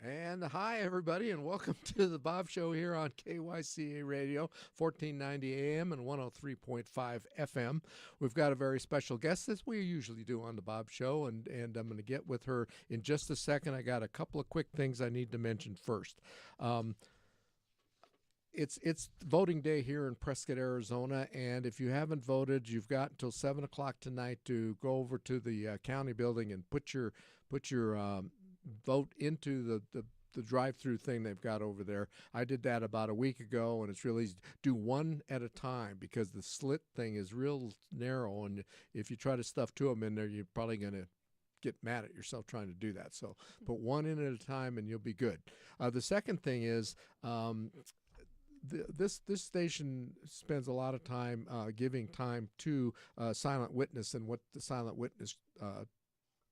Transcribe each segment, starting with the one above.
And hi, everybody, and welcome to the Bob Show here on KYCA Radio, 1490 AM and 103.5 FM. We've got a very special guest, as we usually do on the Bob Show, and I'm going to get with her in just a second. I got a couple of quick things I need to mention first. Um, it's voting day here in Prescott, Arizona, and if you haven't voted, you've got until 7 o'clock tonight to go over to the county building and put your vote into the drive-through thing they've got over there. I did that about a week ago, and it's really easy. Do one at a time because the slit thing is real narrow, and if you try to stuff two of them in there, you're probably going to get mad at yourself trying to do that. So put one in at a time, and you'll be good. The second thing is this station spends a lot of time giving time to silent witness and what the silent witness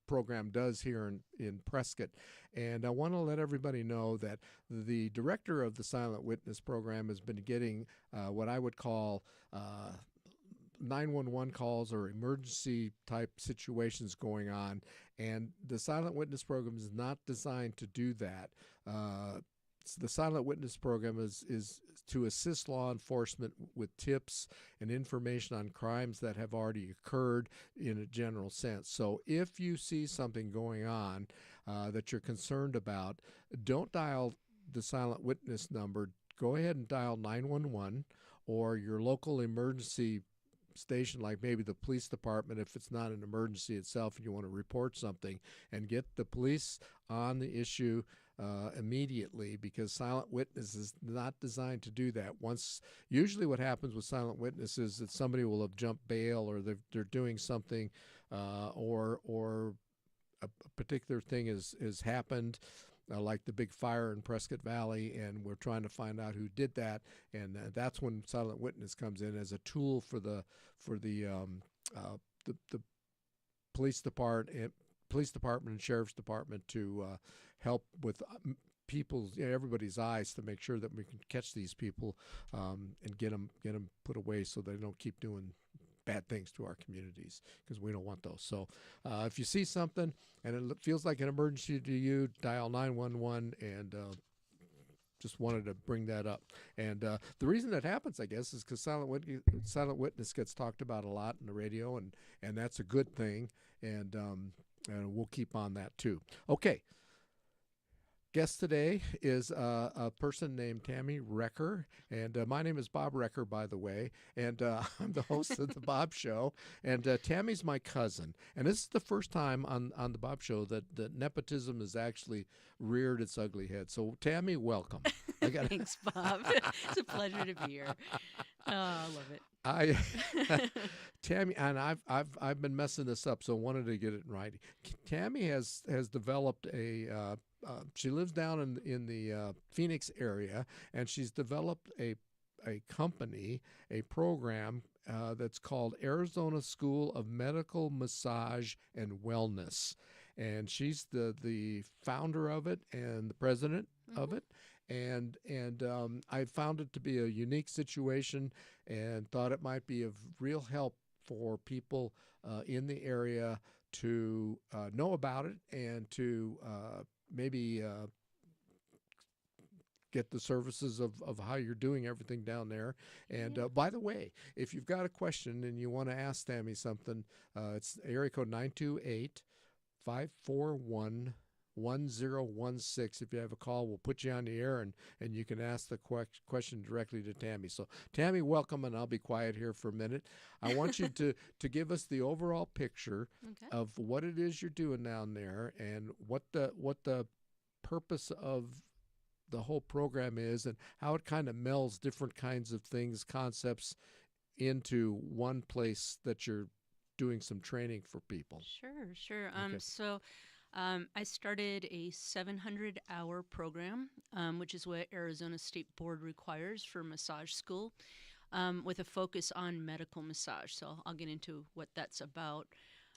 program does here in Prescott. And I want to let everybody know that the director of the silent witness program has been getting what I would call 911 calls or emergency type situations going on. And the silent witness program is not designed to do that. The silent witness program is to assist law enforcement with tips and information on crimes that have already occurred in a general sense. So if you see something going on that you're concerned about, don't dial the silent witness number. Go ahead and dial 911 or your local emergency station, like maybe the police department if it's not an emergency itself and you want to report something, and get the police on the issue immediately, because silent witness is not designed to do that. Usually what happens with silent witness is that somebody will have jumped bail, or they're doing something, or a particular thing has happened, like the big fire in Prescott Valley, and we're trying to find out who did that. And that's when silent witness comes in as a tool for the police department and sheriff's department to help with everybody's eyes, to make sure that we can catch these people and get them put away so they don't keep doing bad things to our communities, because we don't want those. So if you see something and it feels like an emergency to you, dial 911. And just wanted to bring that up. And the reason that happens, I guess, is because silent witness gets talked about a lot in the radio, and that's a good thing. And we'll keep on that too. Okay. Guest today is a person named Tammy Recker, and my name is Bob Recker, by the way, and I'm the host of the Bob Show. And Tammy's my cousin, and this is the first time on the Bob Show that nepotism has actually reared its ugly head. So, Tammy, welcome. Thanks, Bob. It's a pleasure to be here. Oh, I love it. Tammy, and I've been messing this up, so I wanted to get it right. Tammy has developed she lives down in the Phoenix area, and she's developed a company, a program that's called Arizona School of Medical Massage and Wellness, and she's the founder of it and the president of it. And I found it to be a unique situation, and thought it might be of real help for people in the area to know about it, and to maybe get the services of how you're doing everything down there. And by the way, if you've got a question and you want to ask Tammy something, it's area code 928-541-1016. If you have a call, we'll put you on the air, and you can ask the question directly to Tammy. So, Tammy, welcome, and I'll be quiet here for a minute. I want you to give us the overall picture of what it is you're doing down there, and what the purpose of the whole program is, and how it kind of melds different kinds of things, concepts, into one place that you're doing some training for people. Sure. Okay. I started a 700-hour program, which is what Arizona State Board requires for massage school, with a focus on medical massage. So I'll get into what that's about.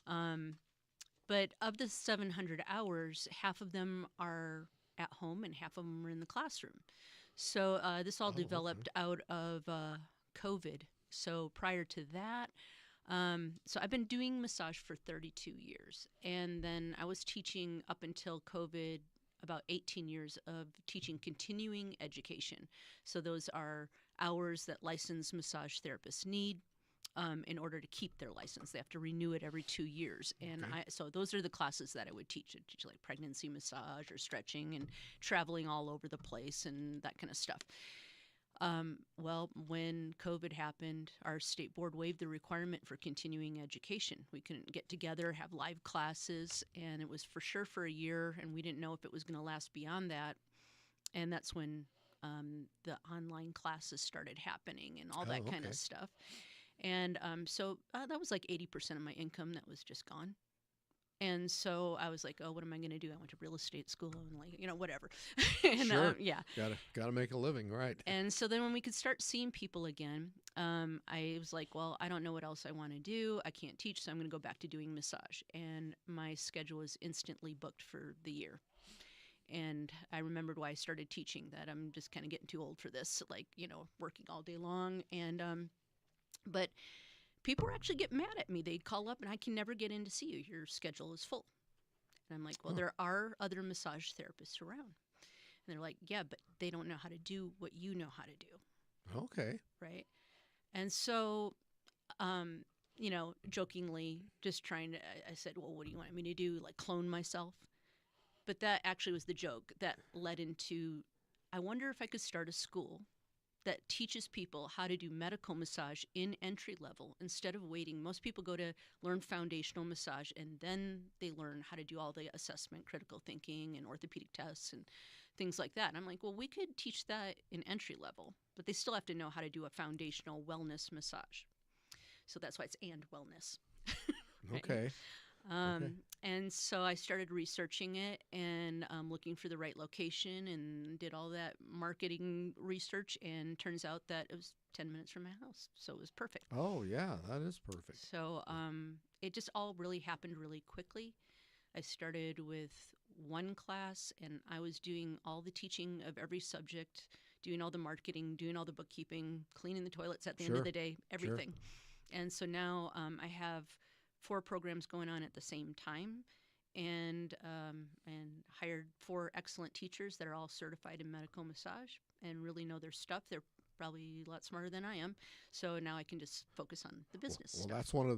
But of the 700 hours, half of them are at home and half of them are in the classroom. So this all developed out of COVID. So prior to that, so I've been doing massage for 32 years. And then I was teaching up until COVID about 18 years of teaching continuing education. So those are hours that licensed massage therapists need in order to keep their license. They have to renew it every 2 years. And Okay. so those are the classes that I would teach. I'd teach like pregnancy massage or stretching and traveling all over the place and that kind of stuff. Well, when COVID happened, our state board waived the requirement for continuing education. We couldn't get together, have live classes, and it was for sure for a year, and we didn't know if it was going to last beyond that. And that's when the online classes started happening and all that Oh, kind of okay. stuff. And so that was like 80% of my income that was just gone. And so I was like, oh, what am I going to do? I went to real estate school and like, whatever. And Sure. yeah. Gotta make a living, right? And so then when we could start seeing people again, I was like, well, I don't know what else I want to do. I can't teach, so I'm going to go back to doing massage. And my schedule was instantly booked for the year. And I remembered why I started teaching, that I'm just kind of getting too old for this, like, working all day long. And, but people were actually getting mad at me. They'd call up and I can never get in to see you. Your schedule is full. And I'm like, well, Huh. there are other massage therapists around. And they're like, yeah, but they don't know how to do what you know how to do. Okay. Right. And so, jokingly, just trying to, I said, well, what do you want me to do? Like clone myself? But that actually was the joke that led into, I wonder if I could start a school that teaches people how to do medical massage in entry level instead of waiting. Most people go to learn foundational massage and then they learn how to do all the assessment, critical thinking, and orthopedic tests and things like that. And I'm like, well, we could teach that in entry level, but they still have to know how to do a foundational wellness massage. So that's why it's and wellness. Right? Okay. Okay. And so I started researching it and looking for the right location and did all that marketing research. And turns out that it was 10 minutes from my house. So it was perfect. Oh, yeah, that is perfect. So it just all really happened really quickly. I started with one class and I was doing all the teaching of every subject, doing all the marketing, doing all the bookkeeping, cleaning the toilets at the end of Sure. the day, everything. And so now I have 4 programs going on at the same time, and hired 4 excellent teachers that are all certified in medical massage and really know their stuff. They're probably a lot smarter than I am, so now I can just focus on the business Well, stuff. that's one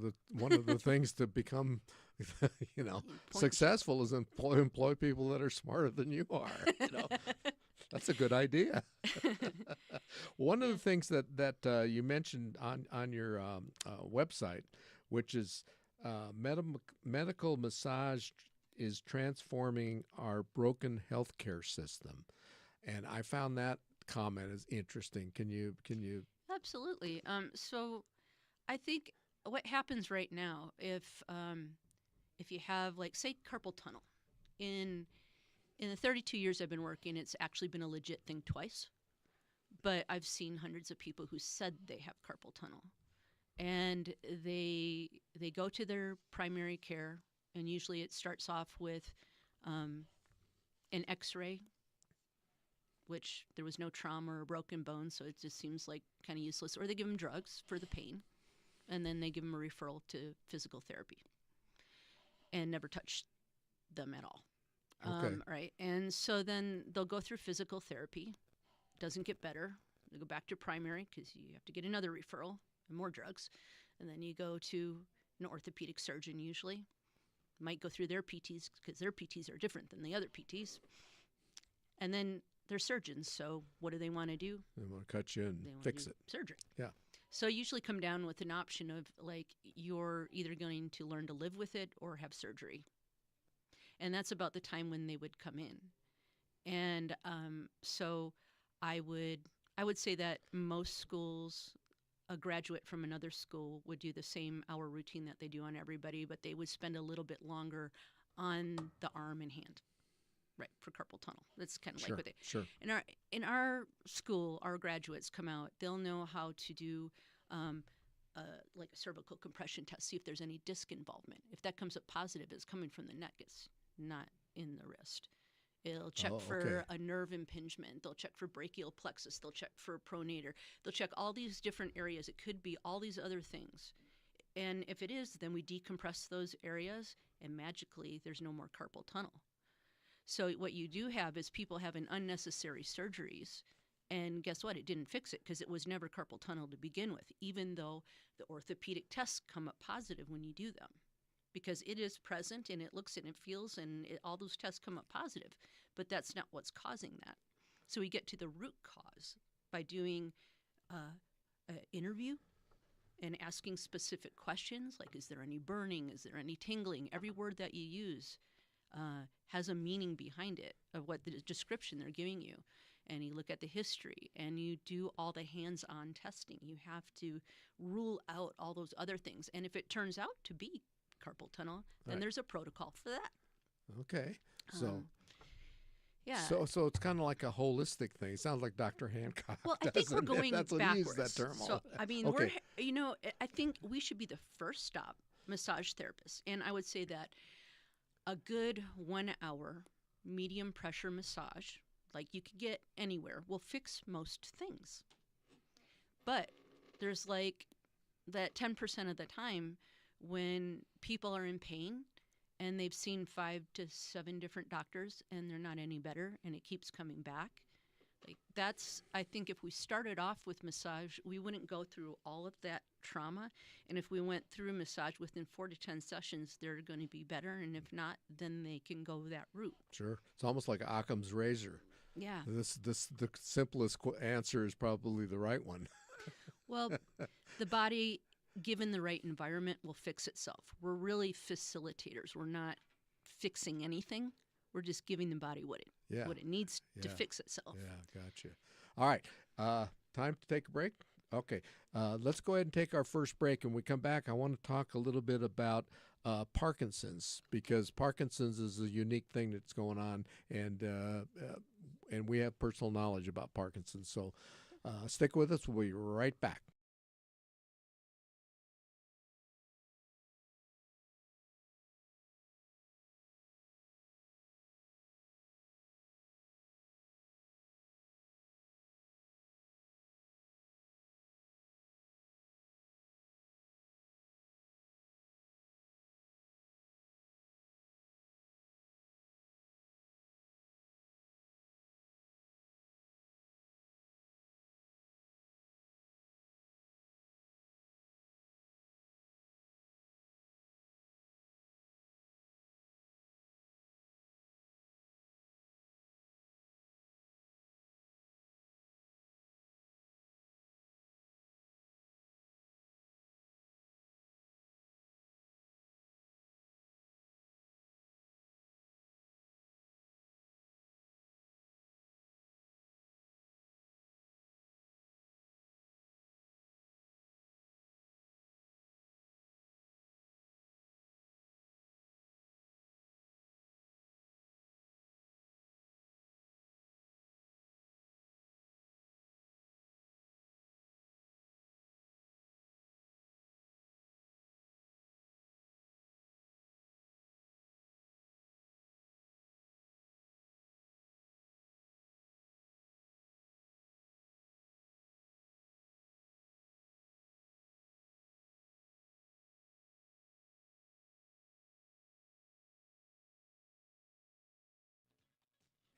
of the things to become, Point- successful is employ people that are smarter than you are. That's a good idea. One of the things that you mentioned on your website, which is medical massage is transforming our broken healthcare system, and I found that comment is interesting. Can you? Absolutely. So I think what happens right now, if you have, like, say, carpal tunnel, in the 32 years I've been working, it's actually been a legit thing twice. But I've seen hundreds of people who said they have carpal tunnel, and they go to their primary care, and usually it starts off with an X-ray, which there was no trauma or broken bone, so it just seems like kind of useless. Or they give them drugs for the pain, and then they give them a referral to physical therapy, and never touch them at all. Okay. Right. And so then they'll go through physical therapy, doesn't get better. They go back to primary because you have to get another referral and more drugs. And then you go to an orthopedic surgeon, usually. Might go through their PTs because their PTs are different than the other PTs. And then they're surgeons. So what do they want to do? They want to cut you and They want fix to do it. surgery. Yeah. So I usually come down with an option of, like, you're either going to learn to live with it or have surgery. And that's about the time when they would come in. And so I would say that most schools, a graduate from another school would do the same hour routine that they do on everybody, but they would spend a little bit longer on the arm and hand, right, for carpal tunnel. That's kind of Sure. like what they. Sure. In our school, our graduates come out. They'll know how to do like a cervical compression test, see if there's any disc involvement. If that comes up positive, it's coming from the neck. It's not in the wrist. It'll check for a nerve impingement. They'll check for brachial plexus. They'll check for pronator. They'll check all these different areas. It could be all these other things. And if it is, then we decompress those areas, and magically there's no more carpal tunnel. So what you do have is people having unnecessary surgeries. And guess what? It didn't fix it because it was never carpal tunnel to begin with, even though the orthopedic tests come up positive when you do them. Because it is present and it looks and it feels and all those tests come up positive. But that's not what's causing that. So we get to the root cause by doing an interview and asking specific questions like, is there any burning? Is there any tingling? Every word that you use has a meaning behind it of what the description they're giving you. And you look at the history and you do all the hands-on testing. You have to rule out all those other things. And if it turns out to be carpal tunnel, then there's a protocol for that. Okay. So yeah. So it's kind of like a holistic thing. It sounds like Dr. Hancock. Well, I think we're going That's backwards. He uses that term. So I mean, okay. I think we should be the first stop massage therapists, and I would say that a good 1 hour medium pressure massage, like you could get anywhere, will fix most things. But there's like that 10% of the time when people are in pain and they've seen 5 to 7 different doctors and they're not any better and it keeps coming back. Like that's, I think if we started off with massage, we wouldn't go through all of that trauma. And if we went through massage within 4 to 10 sessions, they're going to be better. And if not, then they can go that route. Sure. It's almost like Occam's razor. Yeah. The simplest answer is probably the right one. Well, the body, given the right environment, will fix itself. We're really facilitators. We're not fixing anything. We're just giving the body what it needs to fix itself. Yeah, gotcha. All right, time to take a break? Okay, let's go ahead and take our first break. And when we come back, I want to talk a little bit about Parkinson's, because Parkinson's is a unique thing that's going on, and we have personal knowledge about Parkinson's. So stick with us. We'll be right back.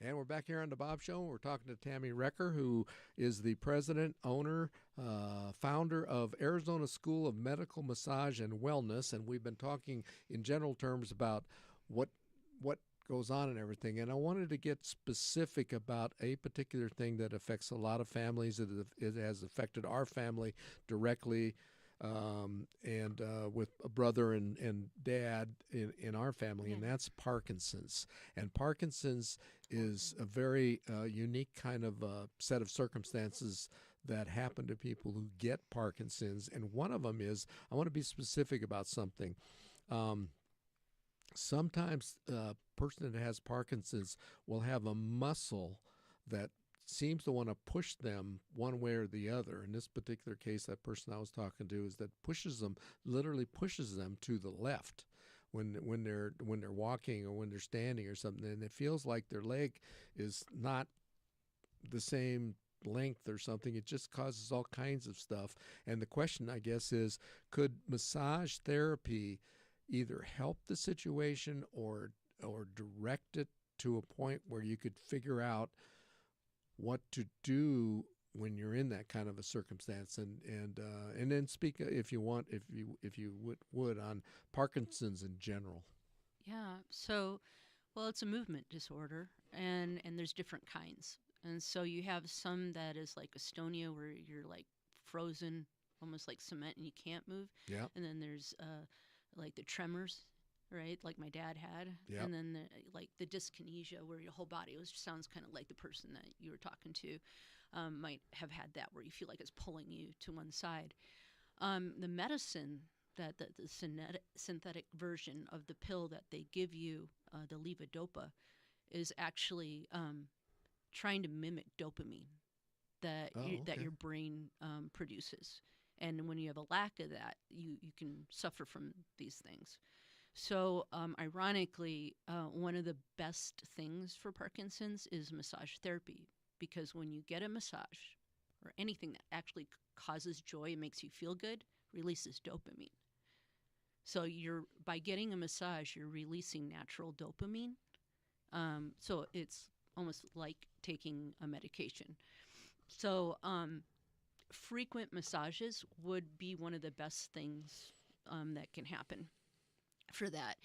And we're back here on the Bob Show. We're talking to Tammy Recker, who is the president, owner, founder of Arizona School of Medical Massage and Wellness. And we've been talking in general terms about what goes on and everything. And I wanted to get specific about a particular thing that affects a lot of families. It has affected our family directly. And with a brother and dad in our family, and that's Parkinson's. And Parkinson's is a very unique kind of set of circumstances that happen to people who get Parkinson's. And one of them is, I want to be specific about something. Sometimes a person that has Parkinson's will have a muscle that seems to want to push them one way or the other. In this particular case, that person I was talking to is that literally pushes them to the left when they're walking or when they're standing or something, and it feels like their leg is not the same length or something. It just causes all kinds of stuff. And the question, I guess, is, could massage therapy either help the situation or direct it to a point where you could figure out what to do when you're in that kind of a circumstance, and then speak, if you want, if you would on Parkinson's in general. Yeah. So, well, it's a movement disorder, and there's different kinds. And so you have some that is like Estonia, where you're like frozen, almost like cement, and you can't move. Yeah. And then there's like the tremors, right? Like my dad had. Yeah. And then like the dyskinesia, where your whole body was sounds kind of like the person that you were talking to might have had that, where you feel like it's pulling you to one side. The medicine that the synthetic version of the pill that they give you, the levodopa, is actually trying to mimic dopamine Oh, that okay. your brain produces. And when you have a lack of that, you can suffer from these things. So, ironically, one of the best things for Parkinson's is massage therapy, because when you get a massage or anything that actually causes joy and makes you feel good, releases dopamine. So you're by getting a massage, you're releasing natural dopamine. So it's almost like taking a medication. So frequent massages would be one of the best things that can happen for that.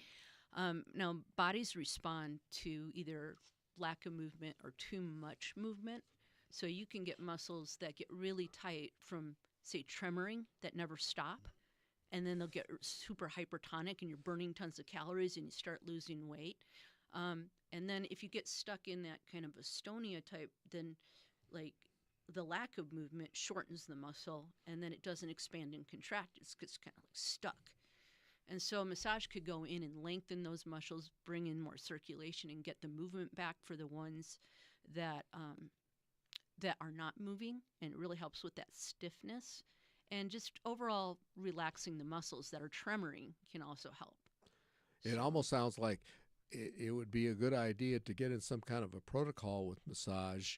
Now, bodies respond to either lack of movement or too much movement. So you can get muscles that get really tight from, say, tremoring that never stop, and then they'll get super hypertonic and you're burning tons of calories and you start losing weight. And then if you get stuck in that kind of Estonia type, then like the lack of movement shortens the muscle and then it doesn't expand and contract. It gets kind of like stuck. And so massage could go in and lengthen those muscles, bring in more circulation, and get the movement back for the ones that that are not moving, and it really helps with that stiffness. And just overall relaxing the muscles that are tremoring can also help. It So, almost sounds like it would be a good idea to get in some kind of a protocol with massage,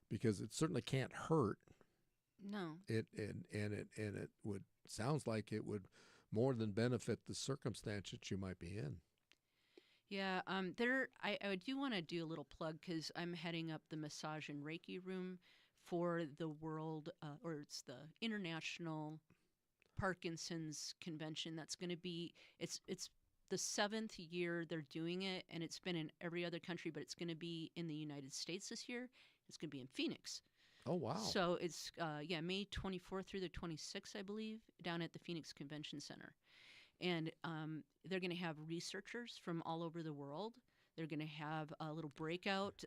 because it certainly can't hurt. no. It would sounds like it would more than benefit the circumstance that you might be in. Yeah, I do want to do a little plug because I'm heading up the massage and Reiki room for the world, or it's the International Parkinson's Convention. That's going to be it's the seventh year they're doing it, and it's been in every other country, but it's going to be in the United States this year. It's going to be in Phoenix. Oh wow. So it's yeah, May 24th through the 26th, I believe, down at the Phoenix Convention Center. And they're going to have researchers from all over the world. They're going to have a little breakout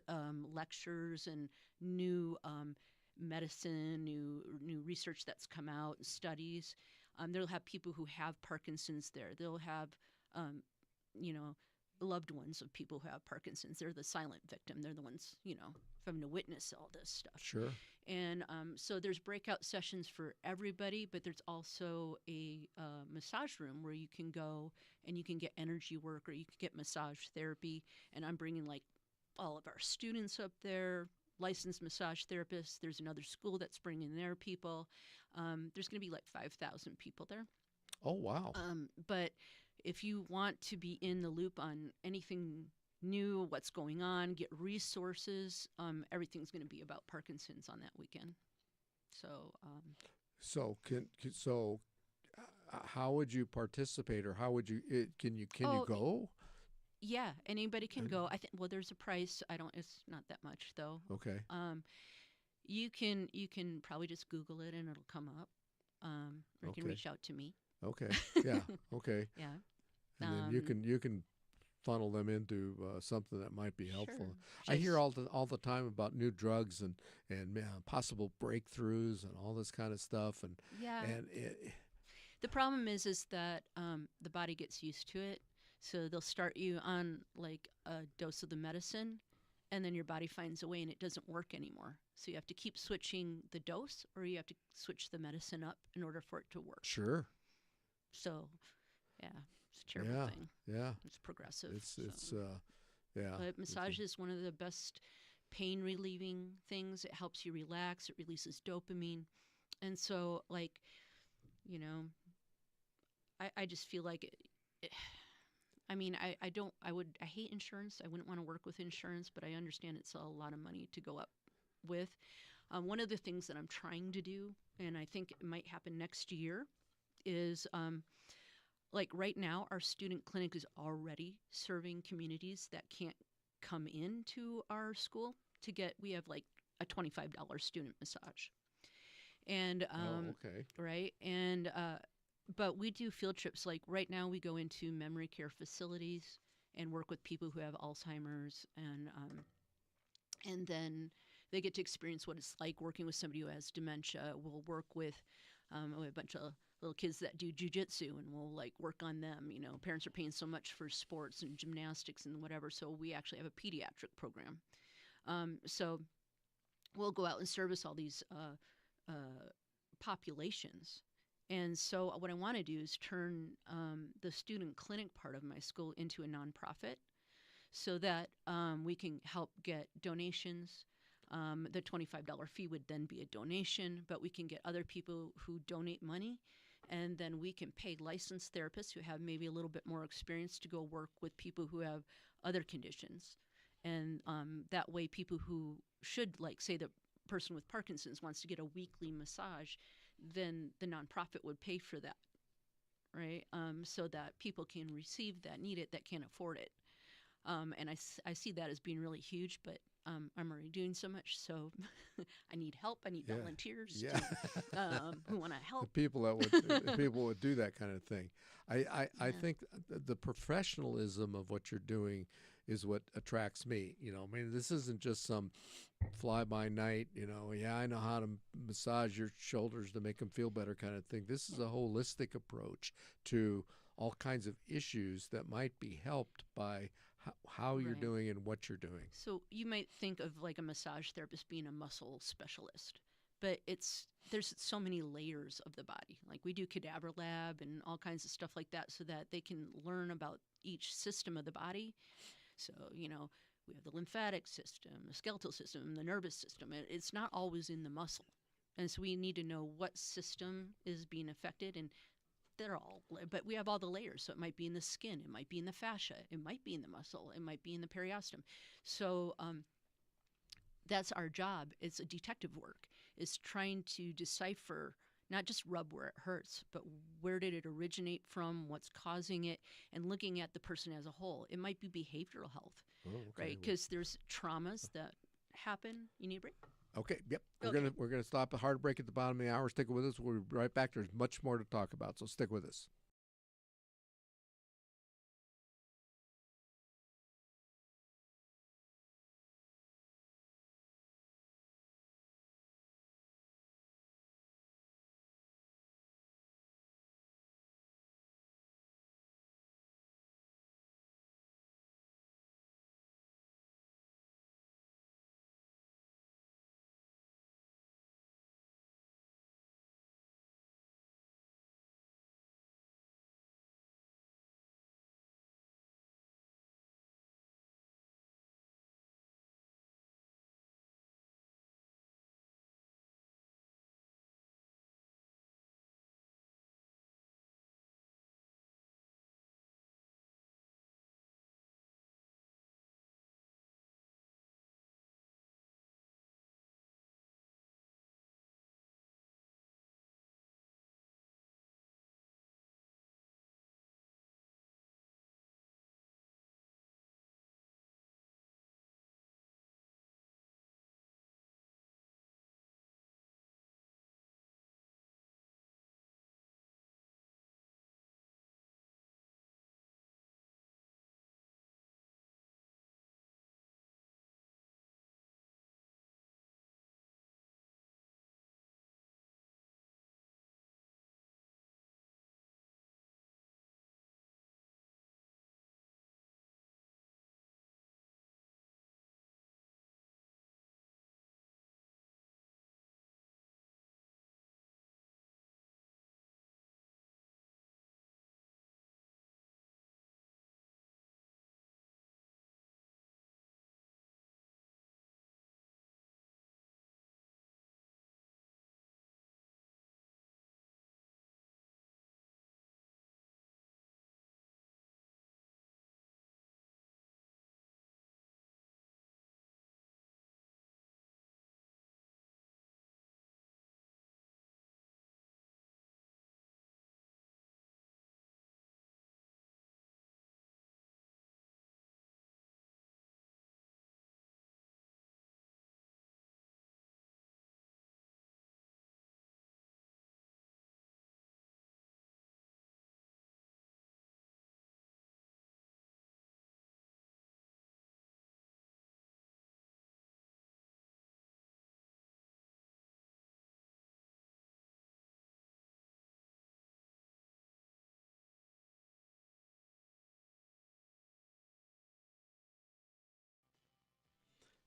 lectures and new medicine, new research that's come out, studies. They'll have people who have Parkinson's there. They'll have, you know, loved ones of people who have Parkinson's. They're the silent victim. They're the ones, having to witness all this stuff. Sure. And so there's breakout sessions for everybody, but there's also a massage room where you can go and you can get energy work or you can get massage therapy. And I'm bringing like all of our students up there, licensed massage therapists. There's another school that's bringing their people. There's going to be like 5,000 people there. Oh wow. But if you want to be in the loop on anything new, what's going on, get resources, everything's going to be about Parkinson's on that weekend. So, So how would you participate, or how would you can you oh go? yeah, anybody can And- go. I think. Well, there's a price. I don't. It's not that much though. Okay. You can probably just Google it and it'll come up. Or you can Okay. reach out to me. Okay. Yeah. Okay. Yeah. And then you Um, can funnel them into something that might be helpful. sure. I hear Just all the time about new drugs and possible breakthroughs and all this kind of stuff, yeah. and it, The problem is that the body gets used to it. So they'll start you on like a dose of the medicine, and then your body finds a way and it doesn't work anymore. So you have to keep switching the dose, or you have to switch the medicine up in order for it to work. sure. So, yeah, it's a terrible Yeah. thing. Yeah. It's progressive. It's so. yeah. But massage is one of the best pain relieving things. It helps you relax. It releases dopamine, and so like, you know, I just feel like I mean, I hate insurance. I wouldn't want to work with insurance, but I understand it's a lot of money to go up with. One of the things that I'm trying to do, and I think it might happen next year, is like right now, our student clinic is already serving communities that can't come into our school to get, we have like a $25 student massage. And, Oh, okay. right. And, but we do field trips. Like right now, we go into memory care facilities and work with people who have Alzheimer's, and then they get to experience what it's like working with somebody who has dementia. We'll work with we have a bunch of little kids that do jujitsu, and we'll like work on them. You know, parents are paying so much for sports and gymnastics and whatever, so we actually have a pediatric program. So we'll go out and service all these populations. And so what I want to do is turn the student clinic part of my school into a nonprofit so that we can help get donations. The $25 fee would then be a donation, but we can get other people who donate money, and then we can pay licensed therapists who have maybe a little bit more experience to go work with people who have other conditions. And that way, people who should, like, say, the person with Parkinson's wants to get a weekly massage, then the nonprofit would pay for that, right? So that people can receive that, need it, that can't afford it. And I see that as being really huge, but I'm already doing so much, so I need help. I need Yeah. volunteers Yeah. who want to The help. people that would the people would do that kind of thing. I Yeah. think the professionalism of what you're doing is what attracts me. You know, I mean, this isn't just some fly by night. You know, yeah, I know how to massage your shoulders to make them feel better, kind of thing. This is a holistic approach to all kinds of issues that might be helped by how you're Right. doing and what you're doing. So you might think of like a massage therapist being a muscle specialist, but there's so many layers of the body. Like we do cadaver lab and all kinds of stuff like that so that they can learn about each system of the body. So, you know, we have the lymphatic system, the skeletal system, the nervous system. It's not always in the muscle. And so we need to know what system is being affected, and but we have all the layers. So it might be in the skin, it might be in the fascia, it might be in the muscle, it might be in the periosteum. So that's our job. It's a detective work. It's trying to decipher, not just rub where it hurts, but where did it originate from, what's causing it, and looking at the person as a whole. It might be behavioral health, Oh, okay. right? Because there's traumas that happen. You need a break? Okay, yep. Okay. We're gonna stop a hard break at the bottom of the hour. Stick with us. We'll be right back. There's much more to talk about, so stick with us.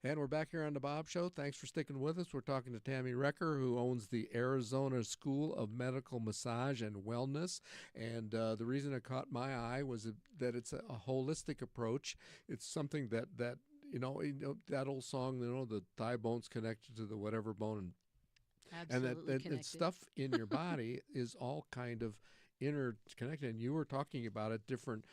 And we're back here on the Bob Show. Thanks for sticking with us. We're talking to Tammy Recker, who owns the Arizona School of Medical Massage and Wellness. And the reason it caught my eye was that it's a holistic approach. It's something that that old song, the thigh bone's connected to the whatever bone, and Absolutely that connected. stuff in your body is all kind of interconnected. And you were talking about it, different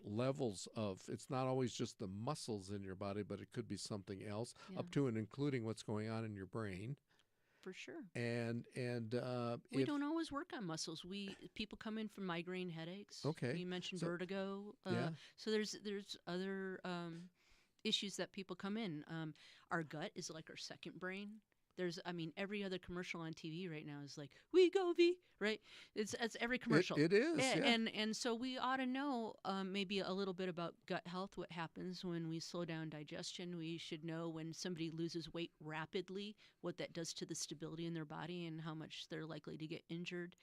levels of, it's not always just the muscles in your body, but it could be something else, Yeah, up to and including what's going on in your brain. for sure. And We if don't always work on muscles. People come in from migraine headaches. Okay, You mentioned so vertigo. yeah, So there's other issues that people come in. Our gut is like our second brain. Every other commercial on TV right now is like "We go V," right? It's every commercial. it is, yeah. And so we ought to know maybe a little bit about gut health. What happens when we slow down digestion? We should know when somebody loses weight rapidly, what that does to the stability in their body and how much they're likely to get injured.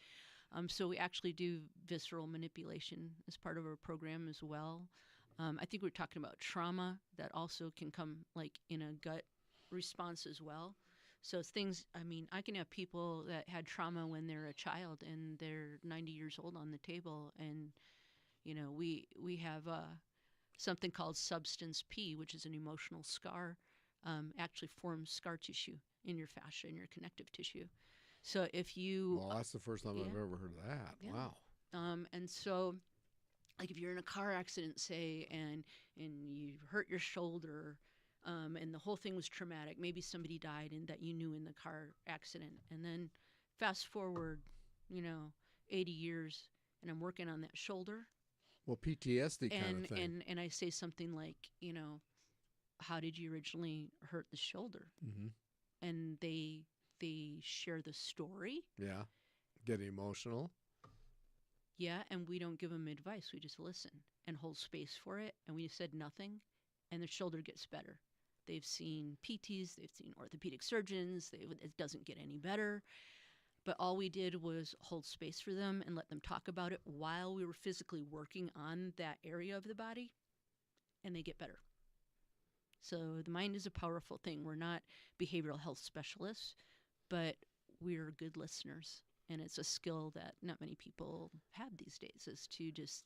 So we actually do visceral manipulation as part of our program as well. I think we're talking about trauma that also can come like in a gut response as well. So it's things, I can have people that had trauma when they're a child and they're 90 years old on the table. And, we have something called substance P, which is an emotional scar, actually forms scar tissue in your fascia, in your connective tissue. So if you, Well, that's the first time yeah, I've ever heard of that. yeah. Wow. And so, like if you're in a car accident, say, and you hurt your shoulder, and the whole thing was traumatic. Maybe somebody died and that you knew in the car accident. And then fast forward, 80 years, and I'm working on that shoulder. Well, PTSD kind And of thing. I say something like, how did you originally hurt the shoulder? Hmm. And they share the story. Yeah. Get emotional. Yeah, and we don't give them advice. We just listen and hold space for it. And we said nothing, and the shoulder gets better. They've seen PTs, they've seen orthopedic surgeons. It doesn't get any better. But all we did was hold space for them and let them talk about it while we were physically working on that area of the body, and they get better. So the mind is a powerful thing. We're not behavioral health specialists, but we're good listeners. And it's a skill that not many people have these days, is to just,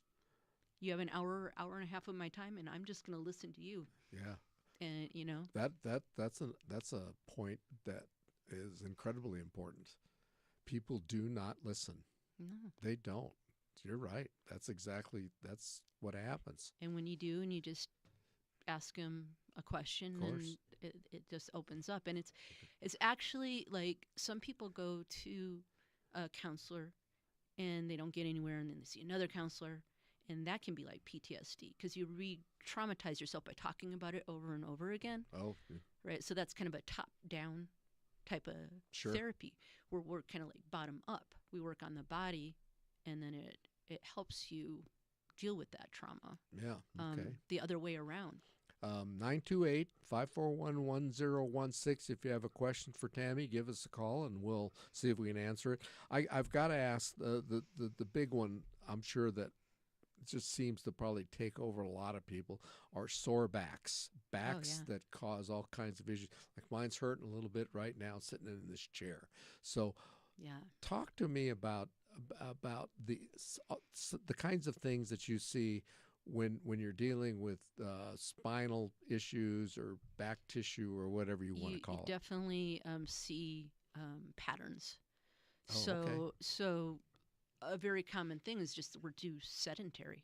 you have an hour and a half of my time, and I'm just going to listen to you. Yeah. And, That's a point that is incredibly important. People do not listen. no. They don't. You're right. That's what happens. And when you do, and you just ask them a question, Of and course. it just opens up. And it's actually like some people go to a counselor and they don't get anywhere, and then they see another counselor, and that can be like PTSD because you re-traumatize yourself by talking about it over and over again, Oh, right? So that's kind of a top-down type of sure. therapy, where we're kind of like bottom up. We work on the body, and then it helps you deal with that trauma. Yeah. Okay. The other way around. 928-541-1016. If you have a question for Tammy, give us a call and we'll see if we can answer it. I've got to ask the big one. I'm sure that it just seems to probably take over a lot of people are sore backs Yeah. that cause all kinds of issues. Like mine's hurting a little bit right now sitting in this chair. So Yeah. talk to me about the kinds of things that you see when you're dealing with spinal issues or back tissue or whatever you want to You call it. definitely see patterns. Oh, okay. So a very common thing is just that we're too sedentary.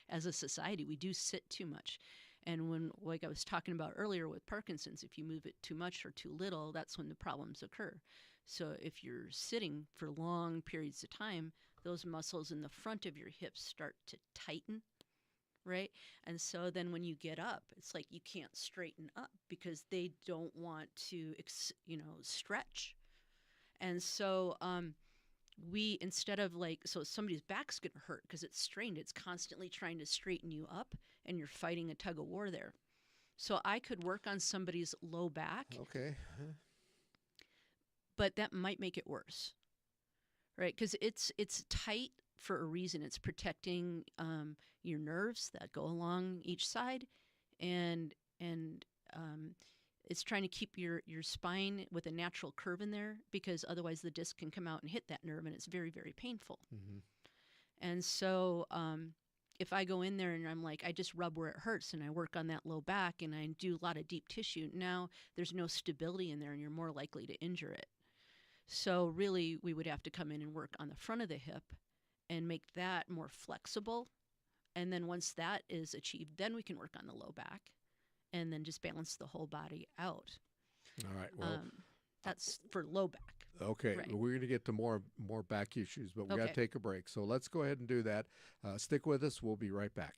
As a society, we do sit too much. And when, like I was talking about earlier with Parkinson's, if you move it too much or too little, that's when the problems occur. So if you're sitting for long periods of time, those muscles in the front of your hips start to tighten, right? And so then when you get up, it's like you can't straighten up because they don't want to, stretch. And so we, instead of so somebody's back's going to hurt because it's strained, it's constantly trying to straighten you up, and you're fighting a tug of war there. So I could work on somebody's low back, Okay. but that might make it worse, right? Because it's tight for a reason. It's protecting your nerves that go along each side, and it's trying to keep your spine with a natural curve in there, because otherwise the disc can come out and hit that nerve, and it's very, very painful. Mm-hmm. And so if I go in there and I'm like, I just rub where it hurts and I work on that low back and I do a lot of deep tissue, now there's no stability in there and you're more likely to injure it. So really, we would have to come in and work on the front of the hip and make that more flexible. And then once that is achieved, then we can work on the low back and then just balance the whole body out. All right. Well, that's for low back. okay. Right. We're going to get to more back issues, but we got Okay. to take a break. So let's go ahead and do that. Stick with us. We'll be right back.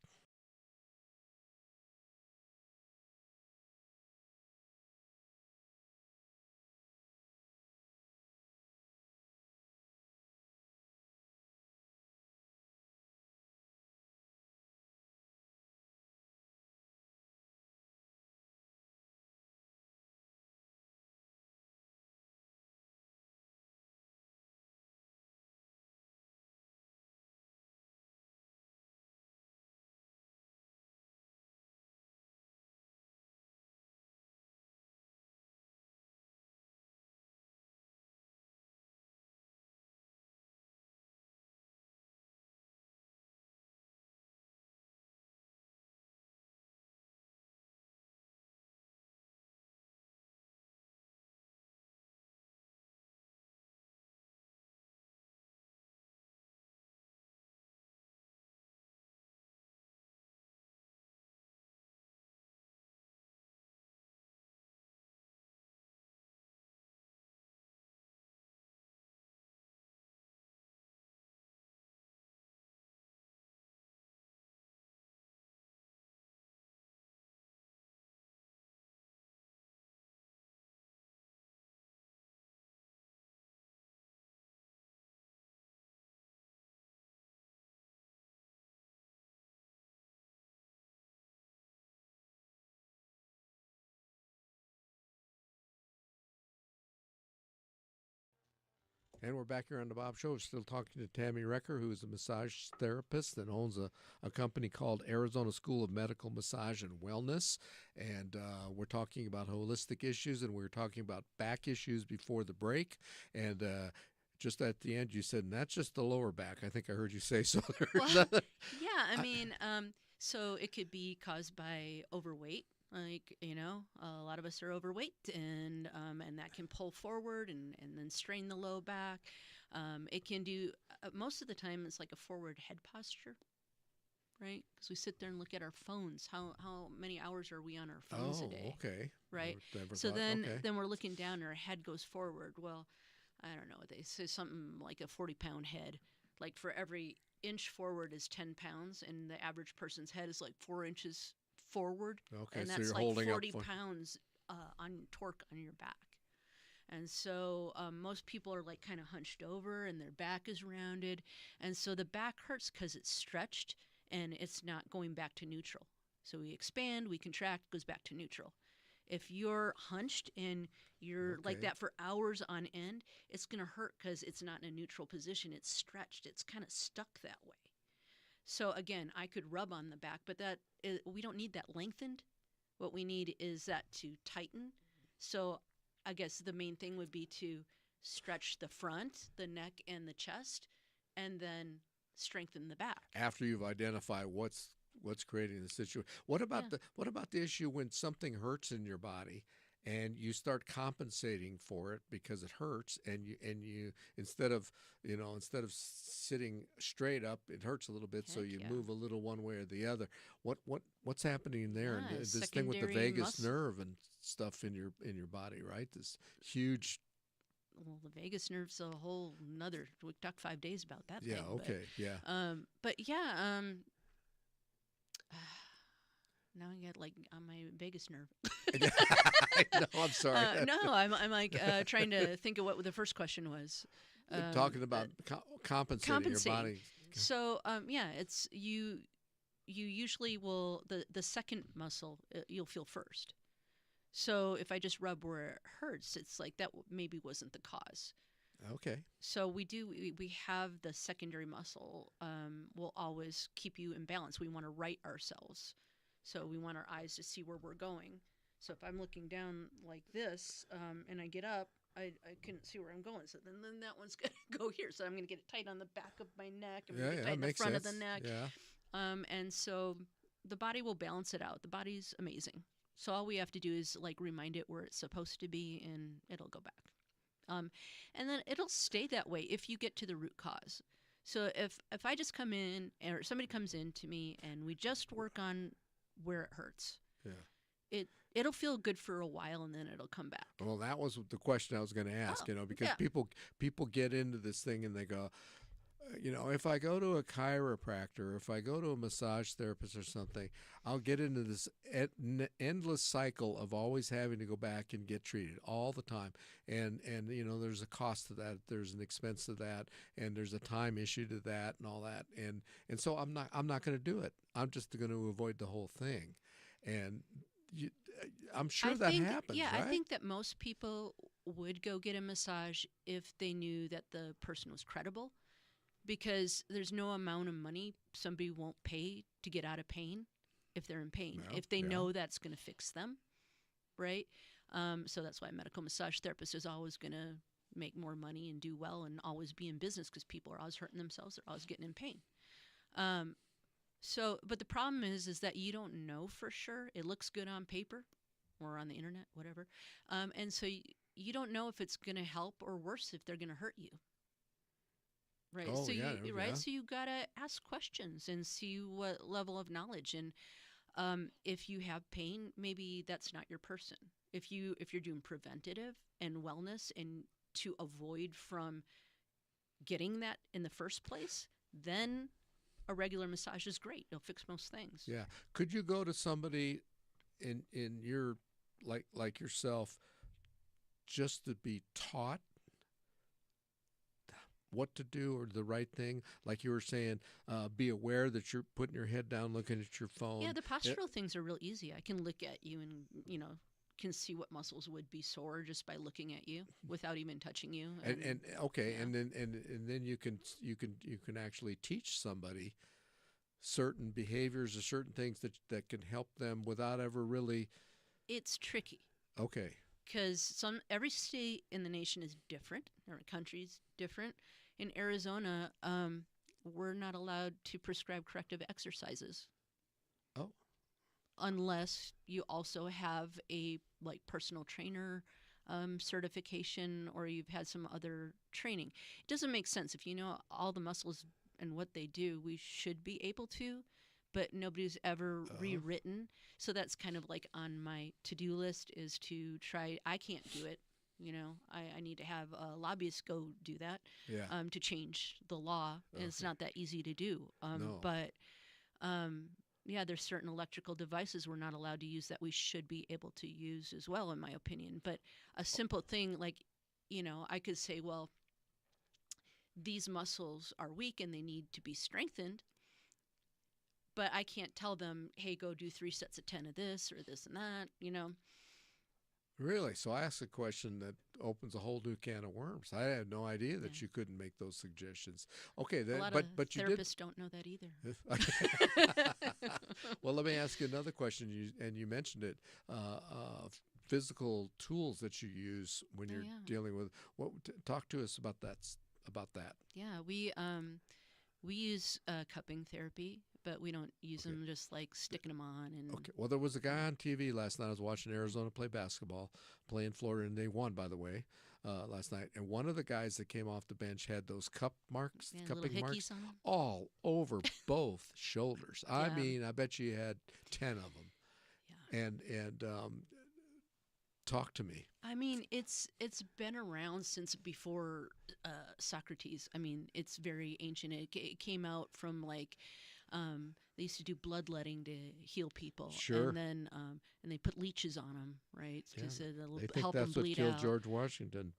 And we're back here on the Bob Show. We're still talking to Tammy Recker, who is a massage therapist and owns a company called Arizona School of Medical Massage and Wellness. And we're talking about holistic issues, and we were talking about back issues before the break. And just at the end, you said, not just the lower back. I think I heard you say so. Well, yeah, I mean, so it could be caused by overweight. Like, a lot of us are overweight, and that can pull forward and then strain the low back. It can do, most of the time, it's like a forward head posture, right? Because we sit there and look at our phones. How many hours are we on our phones a day? Okay. Right? Never So thought, then, okay. then we're looking down and our head goes forward. Well, I don't know. They say something like a 40-pound head. Like for every inch forward is 10 pounds, and the average person's head is like 4 inches forward. Okay, And so that's you're like holding 40 up. pounds on torque on your back. And so most people are like kind of hunched over and their back is rounded. And so the back hurts because it's stretched and it's not going back to neutral. So we expand, we contract, goes back to neutral. If you're hunched and you're like Okay. that for hours on end, it's going to hurt because it's not in a neutral position. It's stretched. It's kind of stuck that way. So again, I could rub on the back, but we don't need that lengthened. What we need is that to tighten. So I guess the main thing would be to stretch the front, the neck, and the chest, and then strengthen the back. After you've identified what's creating the situation. What about the issue when something hurts in your body and you start compensating for it because it hurts, and you instead of sitting straight up, it hurts a little bit, so Heck you yeah. move a little one way or the other. What's happening there? Yeah, And this thing with the secondary vagus nerve and stuff in your body, right? This huge. Well, the vagus nerve's a whole nother. We talked 5 days about that. Yeah. thing, Okay. Yeah. But yeah. Now I get like on my vagus nerve. No, I'm sorry. No, I'm like trying to think of what the first question was. Talking about compensating your body. So yeah, it's you usually will the second muscle you'll feel first. So if I just rub where it hurts, it's like that maybe wasn't the cause. Okay. So we have the secondary muscle will always keep you in balance. We want to right ourselves. So we want our eyes to see where we're going. So if I'm looking down like this, and I get up, I couldn't see where I'm going. So then that one's going to go here. So I'm going to get it tight on the back of my neck. I'm going to get tight in the makes front of sense. the neck. Yeah. And so the body will balance it out. The body's amazing. So all we have to do is like remind it where it's supposed to be, and it'll go back. And then it'll stay that way if you get to the root cause. So if I just come in, or somebody comes in to me and we just work on where it hurts, Yeah. it'll feel good for a while and then it'll come back. Well, that was the question I was going to ask. Oh, Because yeah. people get into this thing and they go, if I go to a chiropractor, if I go to a massage therapist or something, I'll get into this endless cycle of always having to go back and get treated all the time. And there's a cost to that, there's an expense to that, and there's a time issue to that, and all that. And so I'm not going to do it. I'm just going to avoid the whole thing. And I'm sure that happens, yeah, right? I think that most people would go get a massage if they knew that the person was credible, because there's no amount of money somebody won't pay to get out of pain if they're in pain, Yeah, if they yeah. know that's going to fix them, right? So that's why a medical massage therapist is always going to make more money and do well and always be in business, because people are always hurting themselves. They're always getting in pain. But the problem is that you don't know for sure. It looks good on paper or on the internet, whatever. And so you don't know if it's going to help or worse, if they're going to hurt you. Right. Oh, So yeah, right. yeah. So you got to ask questions and see what level of knowledge. And if you have pain, maybe that's not your person. If you're doing preventative and wellness and to avoid from getting that in the first place, then a regular massage is great. It'll fix most things. Yeah. Could you go to somebody in your like yourself just to be taught what to do or the right thing? Like you were saying, be aware that you're putting your head down, looking at your phone. Yeah, the postural things are real easy. I can look at you and can see what muscles would be sore just by looking at you without even touching you. And okay, yeah. and then you can actually teach somebody certain behaviors or certain things that can help them without ever really. It's tricky. Okay. Because every state in the nation is different. Every country is different. In Arizona, we're not allowed to prescribe corrective exercises. Oh. Unless you also have a personal trainer certification, or you've had some other training. It doesn't make sense. If you know all the muscles and what they do, we should be able to, but nobody's ever rewritten. So that's kind of like on my to-do list, is to try. I can't do it. I need to have a lobbyist go do that. Yeah. To change the law. And it's not that easy to do. No. But yeah, there's certain electrical devices we're not allowed to use that we should be able to use as well, in my opinion. But a simple thing like, I could say, well, these muscles are weak and they need to be strengthened. But I can't tell them, hey, go do 3 sets of 10 of this or this and that, Really? So I asked a question that opens a whole new can of worms. I had no idea that you couldn't make those suggestions. Okay, A lot but of you therapists don't know that either. Well, let me ask you another question. You mentioned it. Physical tools that you use when you're dealing with talk to us about that. Yeah, we use cupping therapy, but we don't use them just like sticking them on. And Okay. Well, there was a guy on TV last night. I was watching Arizona play basketball, playing Florida, and they won, by the way, last night. And one of the guys that came off the bench had those cupping marks on 'em. all over both shoulders. I mean, I bet you had 10 of them. Yeah. And talk to me. I mean, it's been around since before Socrates. I mean, it's very ancient. It came out from they used to do bloodletting to heal people. Sure. And then and they put leeches on them, right? Because it'll They think help them that's what bleed killed out. George Washington.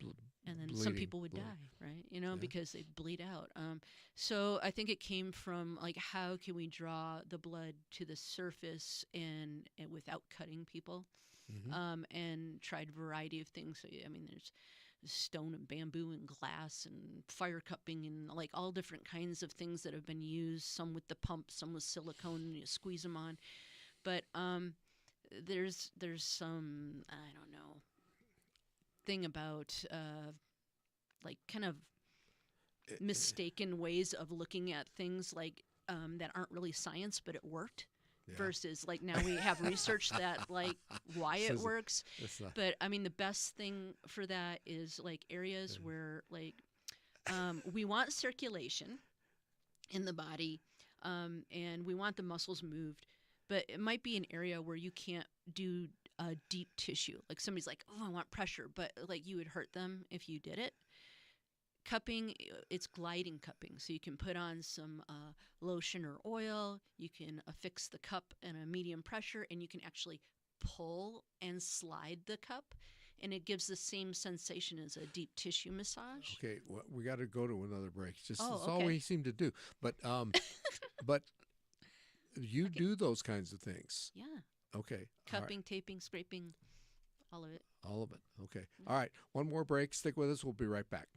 And then some people would die, right? Because they bleed out. So I think it came from how can we draw the blood to the surface and without cutting people. Mm-hmm. And tried a variety of things. So, I mean, there's stone and bamboo and glass and fire cupping and all different kinds of things that have been used. Some with the pump, some with silicone, and you squeeze them on. But there's some, I don't know, thing about like kind of It- mistaken ways of looking at things, like that aren't really science, but it worked. yeah. Versus like now we have research that like why it Says works. it's not. But I mean, the best thing for that is like areas where like we want circulation in the body, and we want the muscles moved, but it might be an area where you can't do deep tissue. Like somebody's like, oh, I want pressure, but like you would hurt them if you did it. Cupping, it's gliding cupping, so you can put on some lotion or oil, you can affix the cup at a medium pressure, and you can actually pull and slide the cup, and it gives the same sensation as a deep tissue massage. Okay, well, we got to go to another break. Just Oh, it's all okay. we seem to do. But but you Okay. do those kinds of things. Yeah, Okay, all right, cupping, taping, scraping, all of it. all of it. Okay, Yeah. all right. One more break. Stick with us. We'll be right back.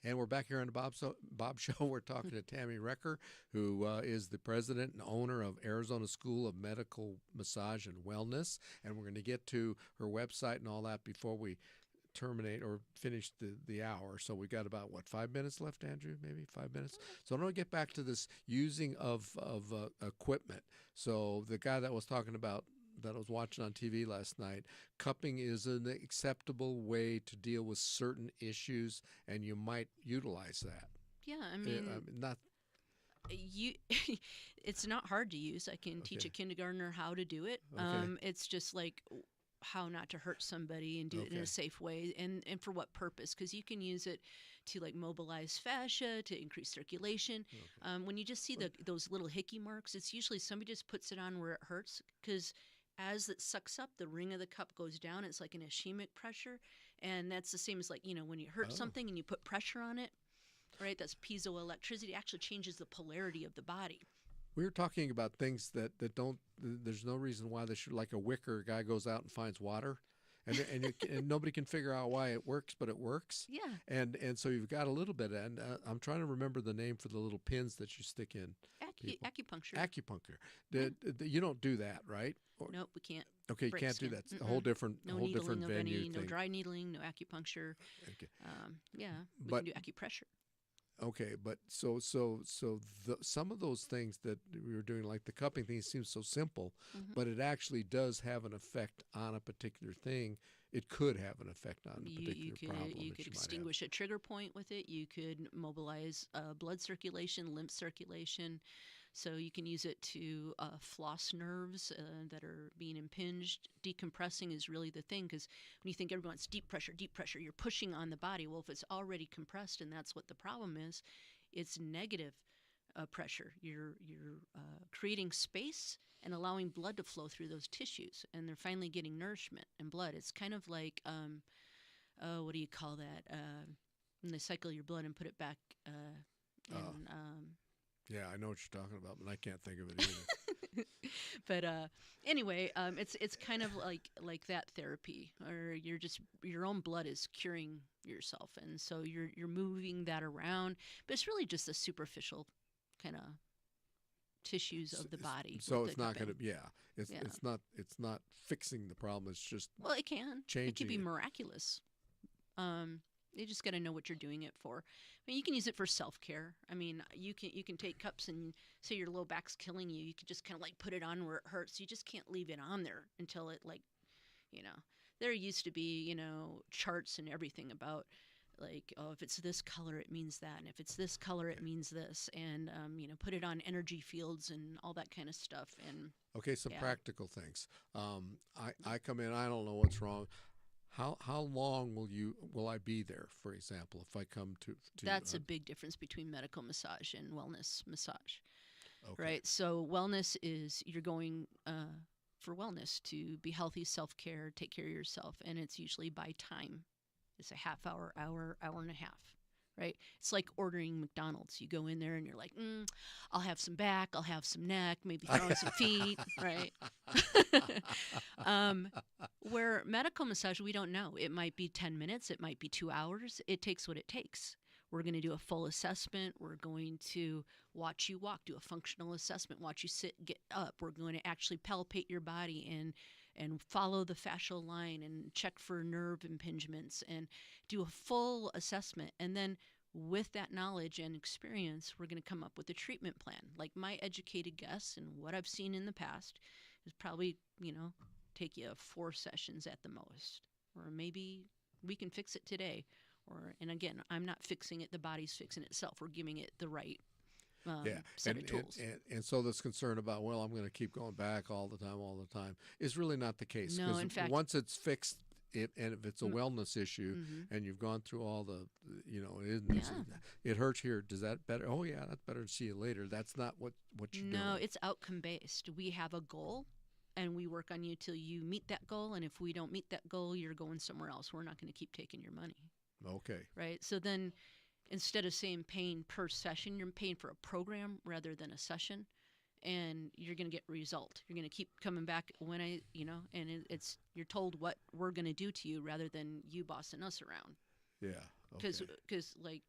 And we're back here on the Bob Show. We're talking to Tammy Recker, who is the president and owner of Arizona School of Medical Massage and Wellness. And we're going to get to her website and all that before we terminate or finish the hour. So we got about, what, 5 minutes left, Andrew? Maybe 5 minutes? So I want to get back to this using of equipment. So the guy that was talking about that I was watching on TV last night, cupping is an acceptable way to deal with certain issues, and you might utilize that. Yeah, I mean, Not you it's not hard to use. I can teach okay. a kindergartner how to do it. Okay. It's just like how not to hurt somebody and do it in Okay. a safe way, and for what purpose, because you can use it to like mobilize fascia to increase circulation. Okay. When you just see those little hickey marks, it's usually somebody just puts it on where it hurts, because as it sucks up, the ring of the cup goes down. It's like an ischemic pressure, and that's the same as like when you hurt Oh. something and you put pressure on it, right? That's piezoelectricity. It actually changes the polarity of the body. We were talking about things that don't. There's no reason why they should. Like a wicker guy goes out and finds water, and nobody can figure out why it works, but it works. Yeah. And so you've got a little bit. And I'm trying to remember the name for the little pins that you stick in. people. Acupuncture. Acupuncture. Yeah. You don't do that, right? Nope, we can't. Okay, you break can't do skin. that. It's a Mm-mm. whole different, No whole needling different of venue any, thing. no dry needling, no acupuncture. Okay. Yeah, we But- can do acupressure. Okay, but some of those things that we were doing, like the cupping thing, seems so simple, Mhm. but it actually does have an effect on a particular thing. It could have an effect on a particular You problem. could that you could might have. extinguish a trigger point with it. You could mobilize blood circulation, lymph circulation. So you can use it to floss nerves that are being impinged. Decompressing is really the thing, because when you think everyone's deep pressure, you're pushing on the body. Well, if it's already compressed and that's what the problem is, it's negative pressure. You're creating space and allowing blood to flow through those tissues, and they're finally getting nourishment and blood. It's kind of like what do you call that? When they cycle your blood and put it back in. Yeah, I know what you're talking about, but I can't think of it either. But anyway, it's kind of like that therapy, or your own blood is curing yourself, and so you're moving that around, but it's really just the superficial kind of tissues of the body. So it's not going to, it's not fixing the problem. It's just well, it can changing. It can be miraculous. You just got to know what you're doing it for. I mean, you can use it for self-care. I mean, you can take cups and say your low back's killing you. You can just kind of like put it on where it hurts. You just can't leave it on there until it there used to be, charts and everything about like, oh, if it's this color, it means that. And if it's this color, it means this. And, put it on energy fields and all that kind of stuff. And okay, some practical things. I come in, I don't know what's wrong. How long will I be there, for example, if I come to that's a big difference between medical massage and wellness massage. Okay. Right? So wellness is you're going for wellness to be healthy, self-care, take care of yourself, and it's usually by time. It's a half hour, hour and a half. Right? It's like ordering McDonald's. You go in there and you're like, I'll have some back, I'll have some neck, maybe throw in some feet, right? Where medical massage, we don't know. It might be 10 minutes, it might be 2 hours. It takes what it takes. We're going to do a full assessment. We're going to watch you walk, do a functional assessment, watch you sit, get up. We're going to actually palpate your body and follow the fascial line and check for nerve impingements and do a full assessment. And then with that knowledge and experience, we're going to come up with a treatment plan. Like my educated guess and what I've seen in the past is probably, take you 4 sessions at the most. Or maybe we can fix it today. And again, I'm not fixing it. The body's fixing itself. We're giving it the right set of tools. And so this concern about, well, I'm going to keep going back all the time is really not the case. No, in fact, once it's fixed, and if it's a wellness issue and you've gone through all the, it hurts here. Does that better? Oh, yeah, that's better. See you later. That's not what you're doing. No, it's outcome based. We have a goal. And we work on you till you meet that goal. And if we don't meet that goal, you're going somewhere else. We're not going to keep taking your money. Okay. Right. So then instead of saying paying per session, you're paying for a program rather than a session. And you're going to get result. You're going to keep coming back and you're told what we're going to do to you rather than you bossing us around. Yeah. Because like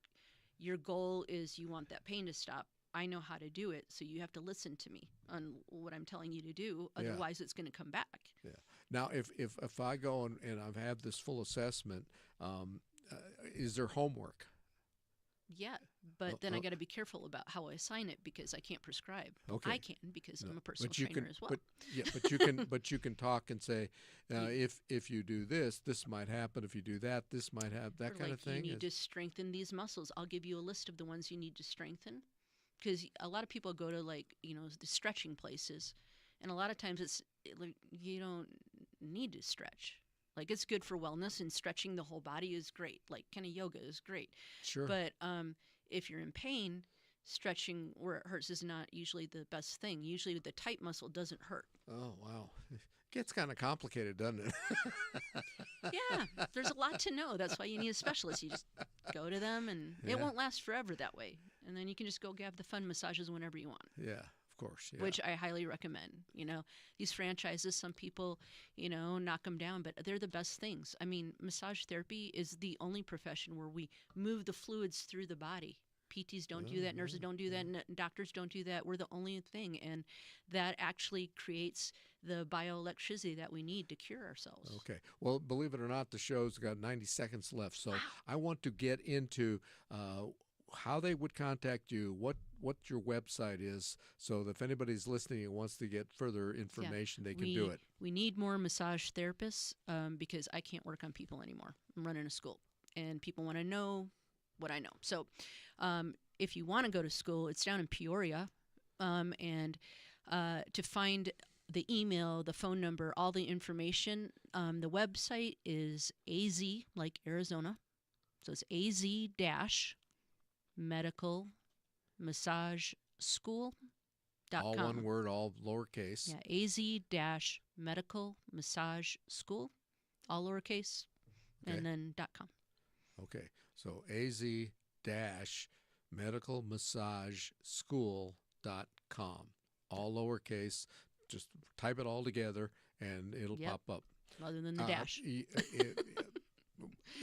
your goal is you want that pain to stop. I know how to do it, so you have to listen to me on what I'm telling you to do. Otherwise, it's going to come back. Yeah. Now, if I go and I've had this full assessment, is there homework? Yeah, but then I got to be careful about how I assign it because I can't prescribe. Okay. I can because I'm a personal trainer as well. But you can talk and say, if you do this, this might happen. If you do that, this might have that kind of thing. You need to strengthen these muscles. I'll give you a list of the ones you need to strengthen. Because a lot of people go to the stretching places, and a lot of times you don't need to stretch. Like it's good for wellness, and stretching the whole body is great. Like kind of yoga is great. Sure. But if you're in pain, stretching where it hurts is not usually the best thing. Usually the tight muscle doesn't hurt. Oh, wow. It gets kind of complicated, doesn't it? Yeah, there's a lot to know. That's why you need a specialist. You just go to them, and it won't last forever that way. And then you can just go have the fun massages whenever you want. Yeah, of course. Yeah. Which I highly recommend. These franchises, some people, knock them down, but they're the best things. I mean, massage therapy is the only profession where we move the fluids through the body. PTs don't do that. Nurses don't do that. Doctors don't do that. We're the only thing. And that actually creates the bioelectricity that we need to cure ourselves. Okay. Well, believe it or not, the show's got 90 seconds left. So I want to get into how they would contact you, what your website is, so that if anybody's listening and wants to get further information, they can do it. We need more massage therapists because I can't work on people anymore. I'm running a school, and people want to know what I know. So if you want to go to school, it's down in Peoria, and to find the email, the phone number, all the information, the website is AZ, like Arizona. So it's AZ-medical massage AZ-medicalmassageschool.com. All one word, all lowercase. Yeah, AZ-medical massage school, all lowercase, Okay. and then .com. Okay. So az-medicalmassageschool.com. All lowercase. Just type it all together and it'll Yep. pop up. Other than the dash.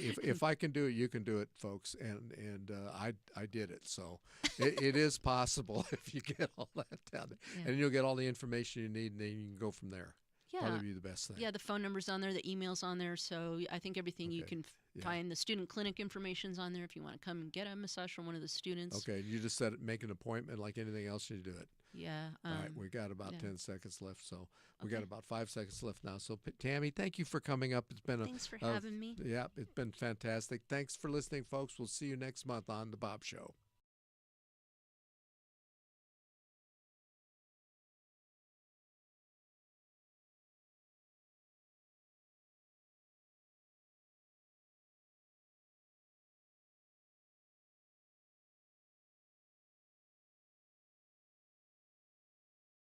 If I can do it, you can do it, folks. And I did it, so it is possible if you get all that down there, Yeah. and you'll get all the information you need, and then you can go from there. Yeah. Probably be the best thing. Yeah, the phone number's on there, the email's on there, so I think everything you Okay. can Yeah. find. The student clinic information's on there if you want to come and get a massage from one of the students. Okay, you just said make an appointment like anything else. You do it. Yeah. All right, we got about yeah. 10 seconds left, so we got Okay. about 5 seconds left now. So Tammy, thank you for coming up. It's been Thanks for having me. yeah, it's been fantastic. Thanks for listening, folks. We'll see you next month on the Bob Show.